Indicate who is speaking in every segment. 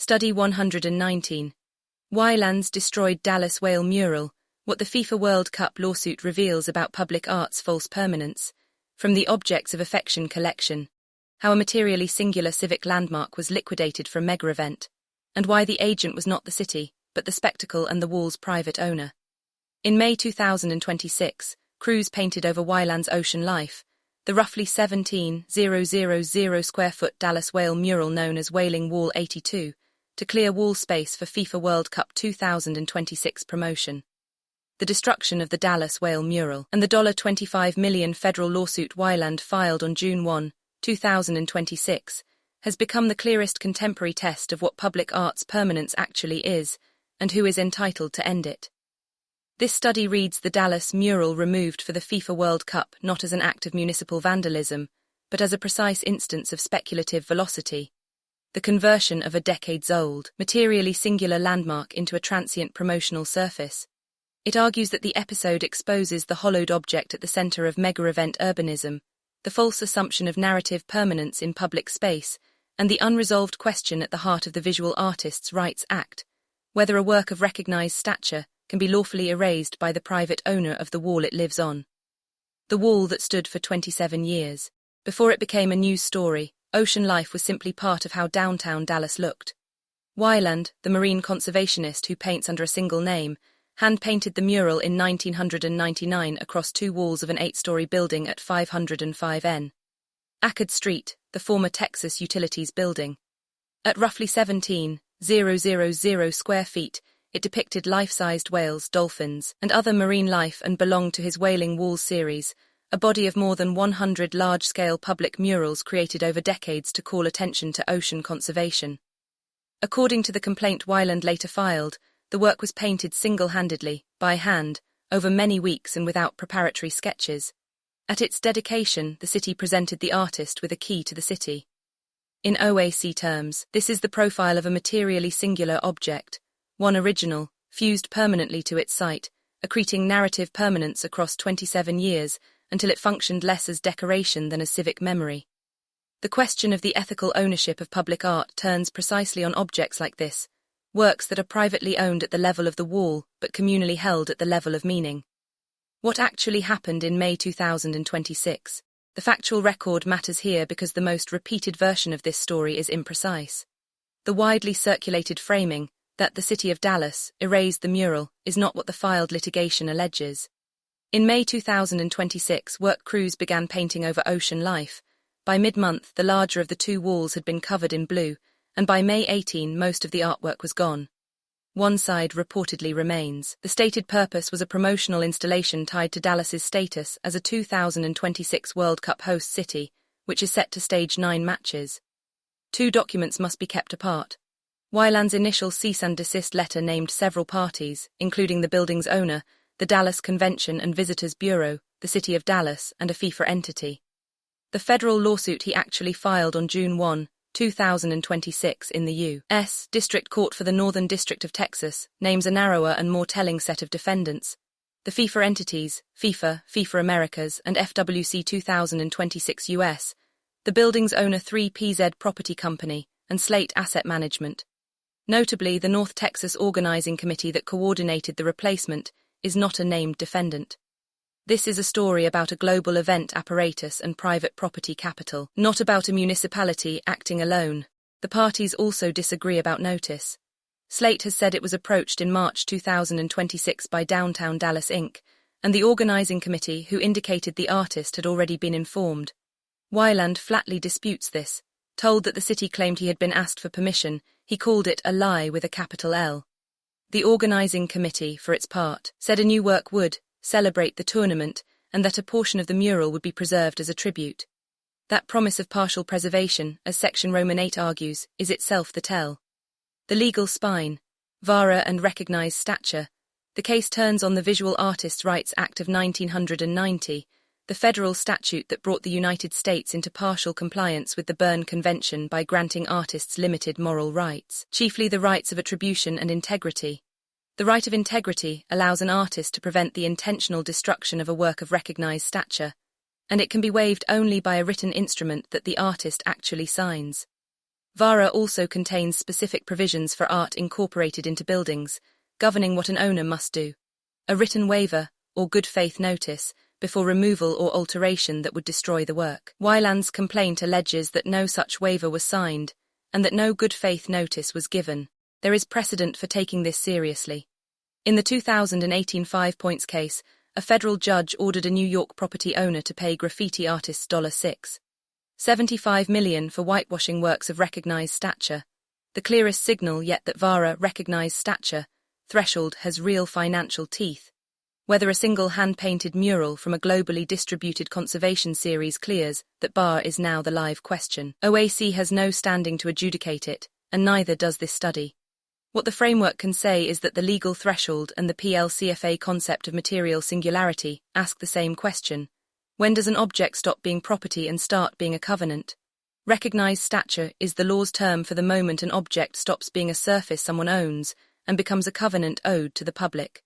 Speaker 1: Study 119. Wyland's destroyed Dallas whale mural, what the FIFA World Cup lawsuit reveals about public art's false permanence, from the Objects of Affection collection, how a materially singular civic landmark was liquidated for a mega-event, and why the agent was not the city, but the spectacle and the wall's private owner. In May 2026, crews painted over Wyland's ocean life, the roughly 17,000 square foot Dallas whale mural known as Whaling Wall 82, to clear wall space for FIFA World Cup 2026 promotion. The destruction of the Dallas whale mural and the $25 million federal lawsuit Wyland filed on June 1, 2026, has become the clearest contemporary test of what public art's permanence actually is, and who is entitled to end it. This study reads the Dallas mural removed for the FIFA World Cup not as an act of municipal vandalism, but as a precise instance of speculative velocity, the conversion of a decades-old, materially singular landmark into a transient promotional surface. It argues that the episode exposes the hollowed object at the center of mega-event urbanism, the false assumption of narrative permanence in public space, and the unresolved question at the heart of the Visual Artists' Rights Act, whether a work of recognized stature can be lawfully erased by the private owner of the wall it lives on. The wall that stood for 27 years. Before it became a news story, ocean life was simply part of how downtown Dallas looked. Wyland, the marine conservationist who paints under a single name, hand-painted the mural in 1999 across two walls of an 8-story building at 505 N. Ackard Street, the former Texas Utilities building. At roughly 17,000 square feet, it depicted life-sized whales, dolphins, and other marine life and belonged to his Whaling Wall series, a body of more than 100 large-scale public murals created over decades to call attention to ocean conservation. According to the complaint Wyland later filed, the work was painted single-handedly, by hand, over many weeks and without preparatory sketches. At its dedication, the city presented the artist with a key to the city. In OAC terms, this is the profile of a materially singular object, one original, fused permanently to its site, accreting narrative permanence across 27 years until it functioned less as decoration than as civic memory. The question of the ethical ownership of public art turns precisely on objects like this, works that are privately owned at the level of the wall but communally held at the level of meaning. What actually happened in May 2026? The factual record matters here because the most repeated version of this story is imprecise. The widely circulated framing, that the city of Dallas erased the mural, is not what the filed litigation alleges. In May 2026, work crews began painting over ocean life. By mid-month, the larger of the two walls had been covered in blue, and by May 18, most of the artwork was gone. One side reportedly remains. The stated purpose was a promotional installation tied to Dallas's status as a 2026 World Cup host city, which is set to stage 9 matches. Two documents must be kept apart. Wyland's initial cease and desist letter named several parties, including the building's owner, the Dallas Convention and Visitors Bureau, the City of Dallas, and a FIFA entity. The federal lawsuit he actually filed on June 1, 2026 in the U.S. District Court for the Northern District of Texas names a narrower and more telling set of defendants. The FIFA entities, FIFA, FIFA Americas, and FWC 2026 US, the building's owner 3PZ Property Company, and Slate Asset Management. Notably, the North Texas Organizing Committee that coordinated the replacement is not a named defendant. This is a story about a global event apparatus and private property capital, not about a municipality acting alone. The parties also disagree about notice. Slate has said it was approached in March 2026 by Downtown Dallas Inc., and the organizing committee, who indicated the artist had already been informed. Wyland flatly disputes this. Told that the city claimed he had been asked for permission, he called it a lie with a capital L. The organizing committee, for its part, said a new work would celebrate the tournament and that a portion of the mural would be preserved as a tribute. That promise of partial preservation, as Section Roman 8 argues, is itself the tell. The legal spine, vara and recognized stature. The case turns on the Visual Artists' Rights Act of 1990, the federal statute that brought the United States into partial compliance with the Berne Convention by granting artists limited moral rights, chiefly the rights of attribution and integrity. The right of integrity allows an artist to prevent the intentional destruction of a work of recognized stature, and it can be waived only by a written instrument that the artist actually signs. VARA also contains specific provisions for art incorporated into buildings, governing what an owner must do. A written waiver, or good faith notice, before removal or alteration that would destroy the work. Wyland's complaint alleges that no such waiver was signed, and that no good faith notice was given. There is precedent for taking this seriously. In the 2018 5 Points case, a federal judge ordered a New York property owner to pay graffiti artists $6.75 million for whitewashing works of recognized stature, the clearest signal yet that VARA recognized stature threshold has real financial teeth. Whether a single hand-painted mural from a globally distributed conservation series clears that bar is now the live question. OAC has no standing to adjudicate it, and neither does this study. What the framework can say is that the legal threshold and the PLCFA concept of material singularity ask the same question. When does an object stop being property and start being a covenant? Recognized stature is the law's term for the moment an object stops being a surface someone owns and becomes a covenant owed to the public.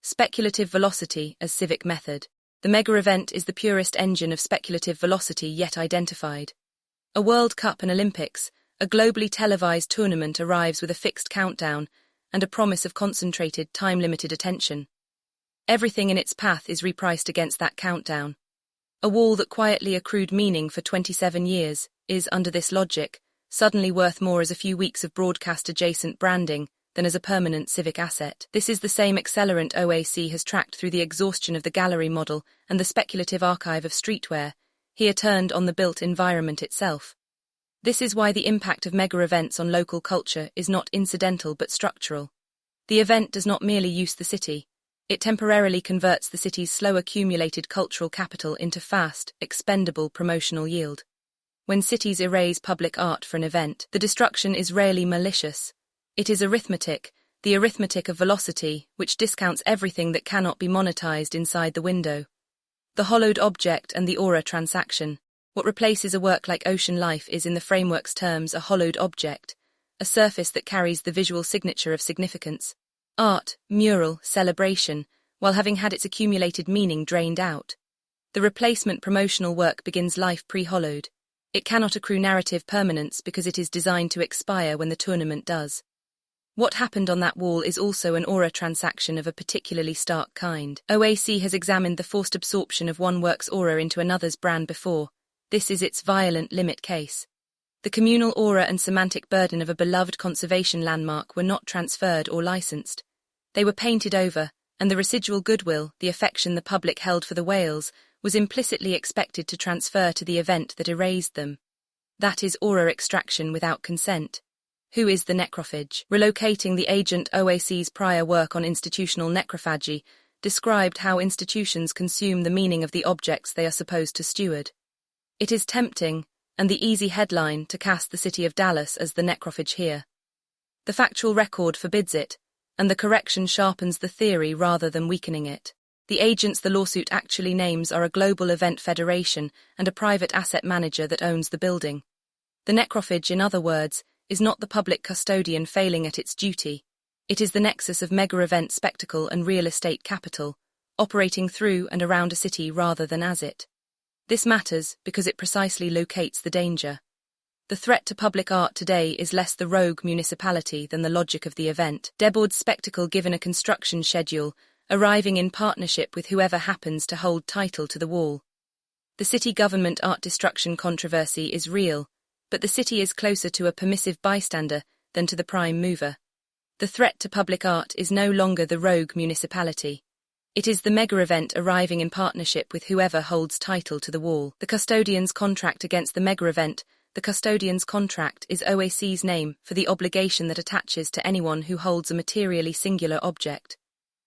Speaker 1: Speculative velocity as civic method. The mega event is the purest engine of speculative velocity yet identified. A World Cup and Olympics, a globally televised tournament arrives with a fixed countdown and a promise of concentrated, time-limited attention. Everything in its path is repriced against that countdown. A wall that quietly accrued meaning for 27 years is, under this logic, suddenly worth more as a few weeks of broadcast-adjacent branding than as a permanent civic asset. This is the same accelerant OAC has tracked through the exhaustion of the gallery model and the speculative archive of streetwear, here turned on the built environment itself. This is why the impact of mega-events on local culture is not incidental but structural. The event does not merely use the city, it temporarily converts the city's slow-accumulated cultural capital into fast, expendable promotional yield. When cities erase public art for an event, the destruction is rarely malicious. It is arithmetic, the arithmetic of velocity, which discounts everything that cannot be monetized inside the window. The hollowed object and the aura transaction. What replaces a work like Ocean Life is, in the framework's terms, a hollowed object, a surface that carries the visual signature of significance. Art, mural, celebration, while having had its accumulated meaning drained out. The replacement promotional work begins life pre-hollowed. It cannot accrue narrative permanence because it is designed to expire when the tournament does. What happened on that wall is also an aura transaction of a particularly stark kind. OAC has examined the forced absorption of one work's aura into another's brand before. This is its violent limit case. The communal aura and semantic burden of a beloved conservation landmark were not transferred or licensed. They were painted over, and the residual goodwill, the affection the public held for the whales, was implicitly expected to transfer to the event that erased them. That is aura extraction without consent. Who is the necrophage? Relocating the agent OAC's prior work on institutional necrophagy described how institutions consume the meaning of the objects they are supposed to steward. It is tempting, and the easy headline, to cast the city of Dallas as the necrophage here. The factual record forbids it, and the correction sharpens the theory rather than weakening it. The agents the lawsuit actually names are a global event federation and a private asset manager that owns the building. The necrophage, in other words, is not the public custodian failing at its duty. It is the nexus of mega-event spectacle and real estate capital, operating through and around a city rather than as it. This matters because it precisely locates the danger. The threat to public art today is less the rogue municipality than the logic of the event. Debord's spectacle given a construction schedule, arriving in partnership with whoever happens to hold title to the wall. The city government art destruction controversy is real, but the city is closer to a permissive bystander than to the prime mover. The threat to public art is no longer the rogue municipality. It is the mega-event arriving in partnership with whoever holds title to the wall. The custodian's contract against the mega-event. The custodian's contract is OAC's name for the obligation that attaches to anyone who holds a materially singular object.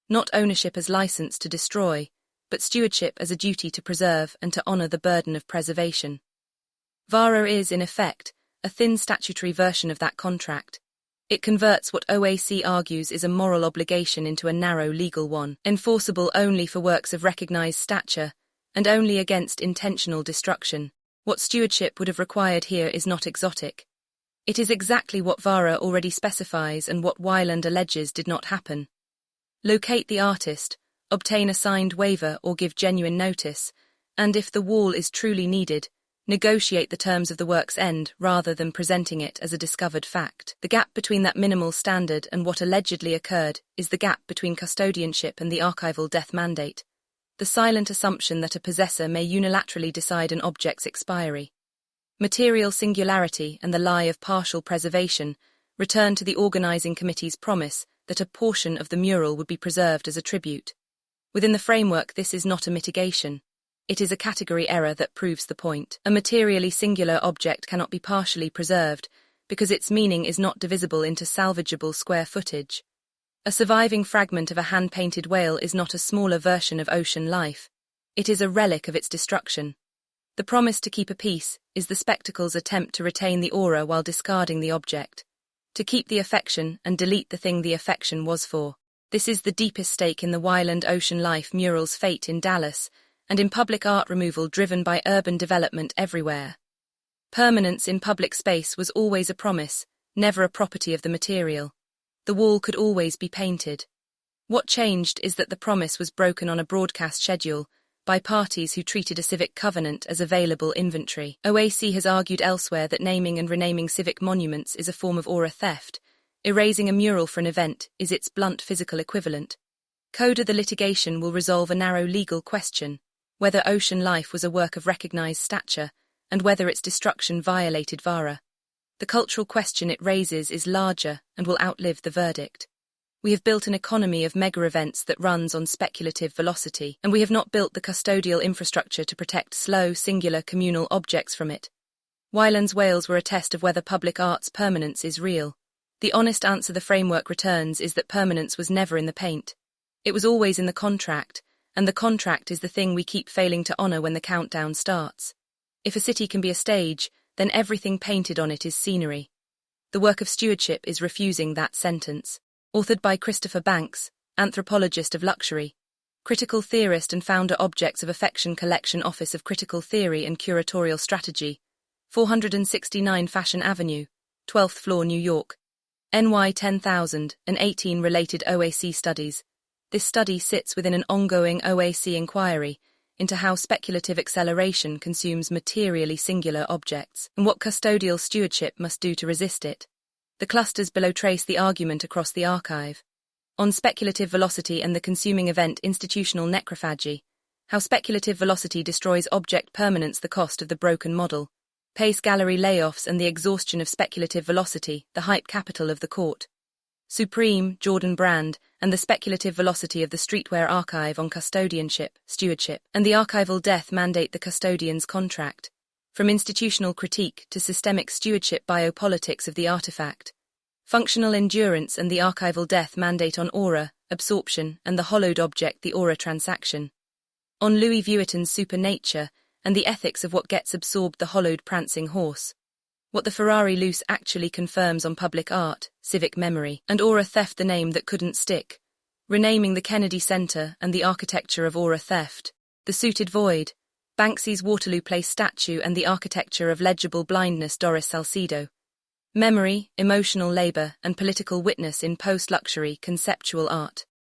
Speaker 1: Not ownership as license to destroy, but stewardship as a duty to preserve and to honor the burden of preservation. VARA is, in effect, a thin statutory version of that contract. It converts what OAC argues is a moral obligation into a narrow legal one, enforceable only for works of recognized stature, and only against intentional destruction. What stewardship would have required here is not exotic. It is exactly what VARA already specifies and what Wyland alleges did not happen. Locate the artist, obtain a signed waiver or give genuine notice, and if the wall is truly needed, negotiate the terms of the work's end rather than presenting it as a discovered fact. The gap between that minimal standard and what allegedly occurred is the gap between custodianship and the archival death mandate, the silent assumption that a possessor may unilaterally decide an object's expiry. Material singularity and the lie of partial preservation return to the organizing committee's promise that a portion of the mural would be preserved as a tribute. Within the framework, this is not a mitigation. It is a category error that proves the point. A materially singular object cannot be partially preserved because its meaning is not divisible into salvageable square footage. A surviving fragment of a hand-painted whale is not a smaller version of ocean life. It is a relic of its destruction. The promise to keep a peace is the spectacle's attempt to retain the aura while discarding the object, to keep the affection and delete the thing the affection was for. This is the deepest stake in the Wyland ocean life mural's fate in Dallas, and in public art removal driven by urban development everywhere. Permanence in public space was always a promise, never a property of the material. The wall could always be painted. What changed is that the promise was broken on a broadcast schedule by parties who treated a civic covenant as available inventory. OAC has argued elsewhere that naming and renaming civic monuments is a form of aura theft. Erasing a mural for an event is its blunt physical equivalent. Coda the litigation will resolve a narrow legal question, whether ocean life was a work of recognized stature, and whether its destruction violated VARA. The cultural question it raises is larger and will outlive the verdict. We have built an economy of mega-events that runs on speculative velocity, and we have not built the custodial infrastructure to protect slow, singular, communal objects from it. Wyland's whales were a test of whether public art's permanence is real. The honest answer the framework returns is that permanence was never in the paint. It was always in the contract, and the contract is the thing we keep failing to honor when the countdown starts. If a city can be a stage, then everything painted on it is scenery. The work of stewardship is refusing that sentence. Authored by Christopher Banks, anthropologist of luxury, critical theorist and founder Objects of Affection Collection, Office of Critical Theory and Curatorial Strategy, 469 Fashion Avenue, 12th floor, New York, NY 10,000, and 18 related OAC studies. This study sits within an ongoing OAC inquiry into how speculative acceleration consumes materially singular objects, and what custodial stewardship must do to resist it. The clusters below trace the argument across the archive. On speculative velocity and the consuming event institutional necrophagy, how speculative velocity destroys object permanence, the cost of the broken model. Pace gallery layoffs and the exhaustion of speculative velocity, the hype capital of the court. Supreme, Jordan Brand, and the speculative velocity of the streetwear archive on custodianship, stewardship, and the archival death mandate, the custodian's contract. From institutional critique to systemic stewardship, biopolitics of the artifact. Functional endurance and the archival death mandate on aura, absorption, and the hollowed object, the aura transaction. On Louis Vuitton's supernature and the ethics of what gets absorbed, the hollowed prancing horse. What the Ferrari loose actually confirms on public art, civic memory, and aura theft, the name that couldn't stick. Renaming the Kennedy Center and the architecture of aura theft. The suited void. Banksy's Waterloo Place statue and the architecture of legible blindness, Doris Salcedo. Memory, emotional labor, and political witness in post-luxury conceptual art.